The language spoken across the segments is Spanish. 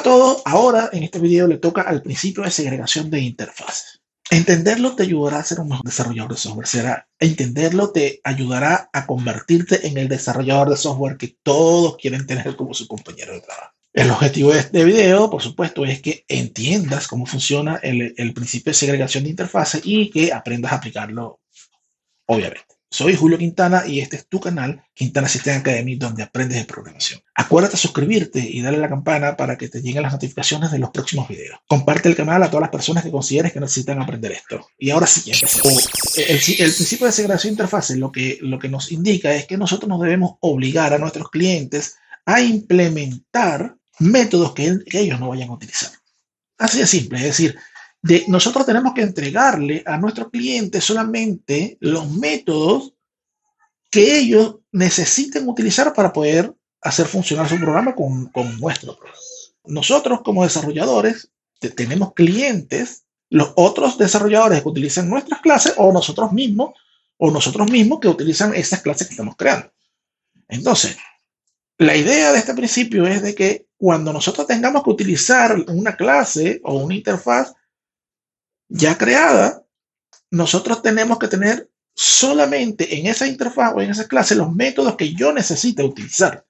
todo, ahora en este video le toca al principio de segregación de interfaces. Entenderlo te ayudará a ser un mejor desarrollador de software. Entenderlo te ayudará a convertirte en el desarrollador de software que todos quieren tener como su compañero de trabajo. El objetivo de este video, por supuesto, es que entiendas cómo funciona el principio de segregación de interfaces y que aprendas a aplicarlo, obviamente. Soy Julio Quintana y este es tu canal, Quintana System Academy, donde aprendes de programación. Acuérdate de suscribirte y darle a la campana para que te lleguen las notificaciones de los próximos videos. Comparte el canal a todas las personas que consideres que necesitan aprender esto. Y ahora sí, empecemos. El principio de segregación de interfaces lo que nos indica es que nosotros nos debemos obligar a nuestros clientes a implementar métodos que ellos no vayan a utilizar. Así de simple, es decir, nosotros tenemos que entregarle a nuestros clientes solamente los métodos que ellos necesiten utilizar para poder hacer funcionar su programa con nuestro programa. Nosotros como desarrolladores tenemos clientes, los otros desarrolladores que utilizan nuestras clases o nosotros mismos que utilizan esas clases que estamos creando. Entonces, la idea de este principio es de que cuando nosotros tengamos que utilizar una clase o una interfaz ya creada, nosotros tenemos que tener solamente en esa interfaz o en esa clase los métodos que yo necesite utilizar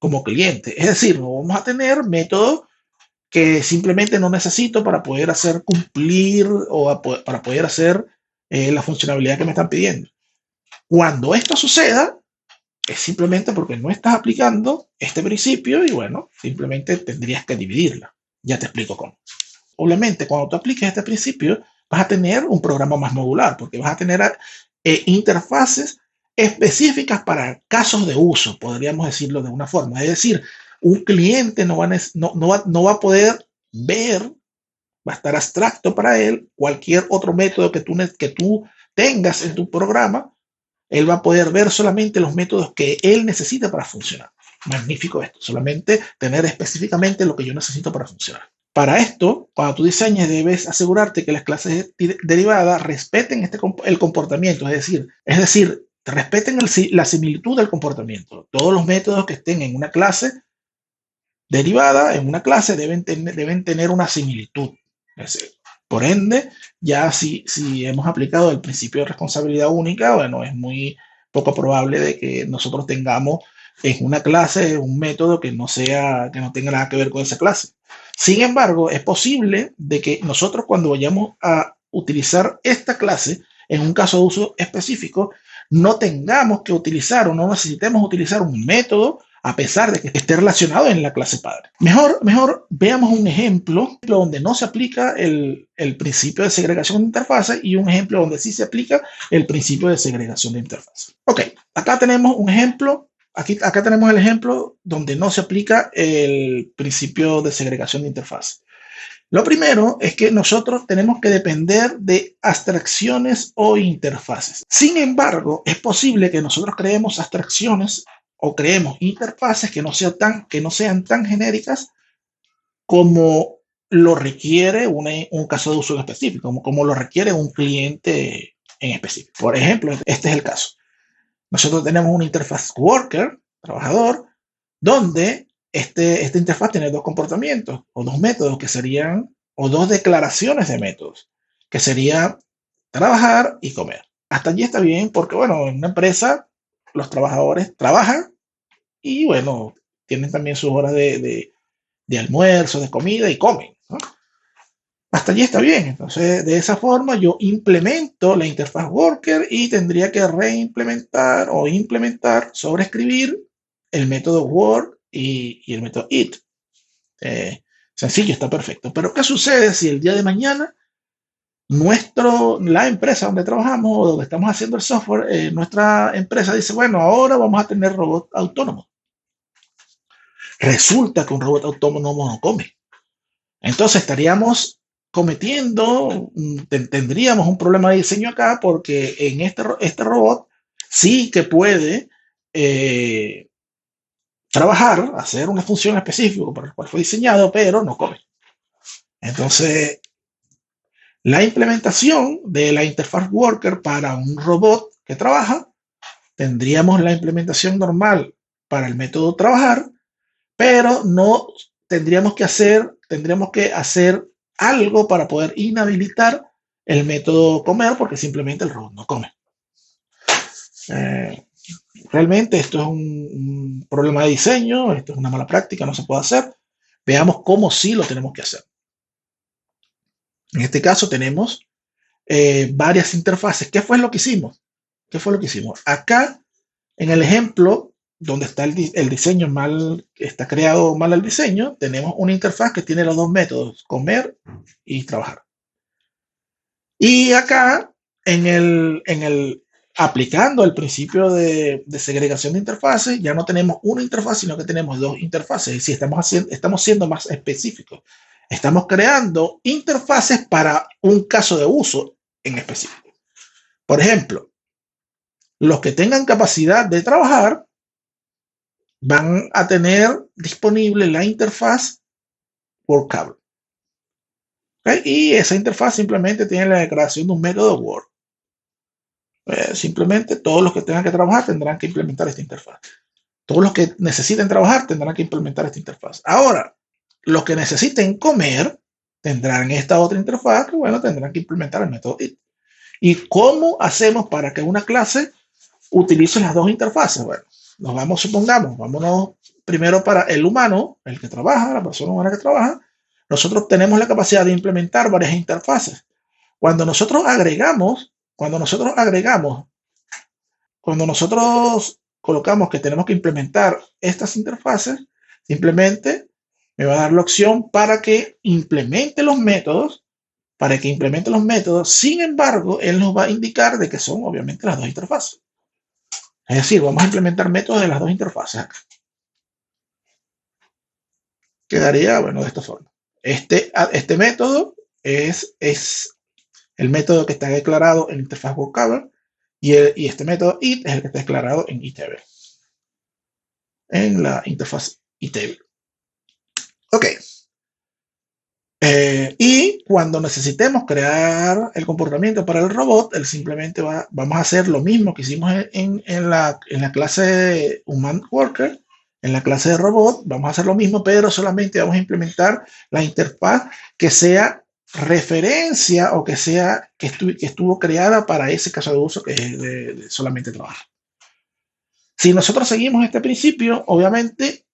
como cliente. Es decir, no vamos a tener métodos que simplemente no necesito para poder hacer cumplir o para poder hacer la funcionalidad que me están pidiendo. Cuando esto suceda, es simplemente porque no estás aplicando este principio y bueno, simplemente tendrías que dividirla. Ya te explico cómo. Obviamente, cuando tú apliques este principio, vas a tener un programa más modular, porque vas a tener interfaces específicas para casos de uso, podríamos decirlo de una forma. Es decir, un cliente no va a poder ver, va a estar abstracto para él cualquier otro método que tú tengas en tu programa. Él va a poder ver solamente los métodos que él necesita para funcionar. Magnífico esto, solamente tener específicamente lo que yo necesito para funcionar. Para esto, cuando tú diseñes, debes asegurarte que las clases derivadas respeten el comportamiento, es decir, respeten la similitud del comportamiento. Todos los métodos que estén en una clase derivada, en una clase, deben tener una similitud. Por ende, ya si hemos aplicado el principio de responsabilidad única, bueno, es muy poco probable de que nosotros tengamos en una clase un método que no tenga nada que ver con esa clase. Sin embargo, es posible de que nosotros cuando vayamos a utilizar esta clase en un caso de uso específico, no tengamos que utilizar o no necesitemos utilizar un método a pesar de que esté relacionado en la clase padre. Mejor veamos un ejemplo donde no se aplica el principio de segregación de interfaces y un ejemplo donde sí se aplica el principio de segregación de interfaces. Ok, acá tenemos un ejemplo. Acá tenemos el ejemplo donde no se aplica el principio de segregación de interfaz. Lo primero es que nosotros tenemos que depender de abstracciones o interfaces. Sin embargo, es posible que nosotros creemos abstracciones o creemos interfaces que no sean tan genéricas como lo requiere un caso de uso específico, como lo requiere un cliente en específico. Por ejemplo, este es el caso. Nosotros tenemos una interfaz worker, trabajador, donde esta interfaz tiene dos comportamientos o dos métodos que serían, o dos declaraciones de métodos, que serían trabajar y comer. Hasta allí está bien porque, bueno, en una empresa los trabajadores trabajan y, bueno, tienen también sus horas de almuerzo, de comida y comen, ¿no? Hasta allí está bien. Entonces, de esa forma yo implemento la interfaz worker y tendría que reimplementar o implementar, sobreescribir el método work y el método it. Sencillo, está perfecto. Pero ¿qué sucede si el día de mañana la empresa donde trabajamos o donde estamos haciendo el software, nuestra empresa dice, bueno, ahora vamos a tener robot autónomo? Resulta que un robot autónomo no come. Entonces estaríamos tendríamos un problema de diseño acá porque en este robot sí que puede trabajar, hacer una función específica para la cual fue diseñado, pero no come. Entonces, la implementación de la interfaz worker para un robot que trabaja, tendríamos la implementación normal para el método trabajar, pero no tendríamos que hacer algo para poder inhabilitar el método comer, porque simplemente el robot no come. Eh, Realmente esto es un problema de diseño, esto es una mala práctica, no se puede hacer. Veamos cómo sí lo tenemos que hacer. En este caso tenemos varias interfaces. ¿Qué fue lo que hicimos? ¿Qué fue lo que hicimos? Acá, en el ejemplo, donde está el diseño mal, está creado mal el diseño, tenemos una interfaz que tiene los dos métodos, comer y trabajar. Y acá, aplicando el principio de segregación de interfaces, ya no tenemos una interfaz, sino que tenemos dos interfaces. Es decir, estamos siendo más específicos. Estamos creando interfaces para un caso de uso en específico. Por ejemplo, los que tengan capacidad de trabajar van a tener disponible la interfaz Workable. ¿Okay? Y esa interfaz simplemente tiene la declaración de un método Word. Simplemente todos los que tengan que trabajar tendrán que implementar esta interfaz. Todos los que necesiten trabajar tendrán que implementar esta interfaz. Ahora, los que necesiten comer tendrán esta otra interfaz que, bueno, tendrán que implementar el método eat. ¿Y cómo hacemos para que una clase utilice las dos interfaces? Bueno, vámonos primero para el humano, el que trabaja, la persona humana que trabaja. Nosotros tenemos la capacidad de implementar varias interfaces. Cuando nosotros colocamos que tenemos que implementar estas interfaces, simplemente me va a dar la opción para que implemente los métodos. Sin embargo, él nos va a indicar de que son obviamente las dos interfaces. Es decir, vamos a implementar métodos de las dos interfaces acá. Quedaría, bueno, de esta forma. Este método es el método que está declarado en interfaz Workable y este método it es el que está declarado en itable, en la interfaz itable. Ok. Y cuando necesitemos crear el comportamiento para el robot, él simplemente vamos a hacer lo mismo que hicimos en la clase Human Worker. En la clase de robot vamos a hacer lo mismo, pero solamente vamos a implementar la interfaz que sea referencia o que estuvo creada para ese caso de uso que es de solamente trabajar. Si nosotros seguimos este principio, obviamente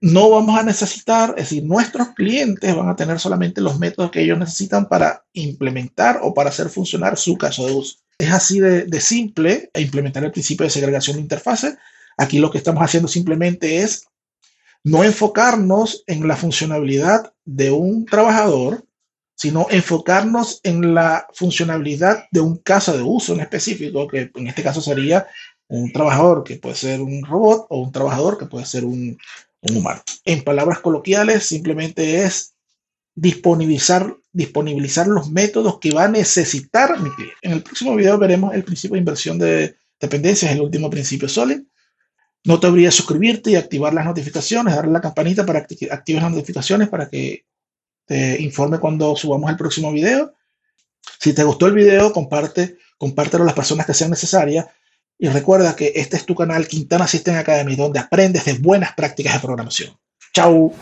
no vamos a necesitar, es decir, nuestros clientes van a tener solamente los métodos que ellos necesitan para implementar o para hacer funcionar su caso de uso. Es así de simple implementar el principio de segregación de interfaces. Aquí lo que estamos haciendo simplemente es no enfocarnos en la funcionalidad de un trabajador, sino enfocarnos en la funcionalidad de un caso de uso en específico, que en este caso sería un trabajador que puede ser un robot o un trabajador que puede ser un humano. En palabras coloquiales, simplemente es disponibilizar los métodos que va a necesitar mi cliente. En el próximo video veremos el principio de inversión de dependencias, el último principio SOLID. No te olvides suscribirte y activar las notificaciones, darle a la campanita para que actives las notificaciones para que te informe cuando subamos el próximo video. Si te gustó el video, compártelo a las personas que sean necesarias. Y recuerda que este es tu canal Quintana System Academy, donde aprendes de buenas prácticas de programación. ¡Chao!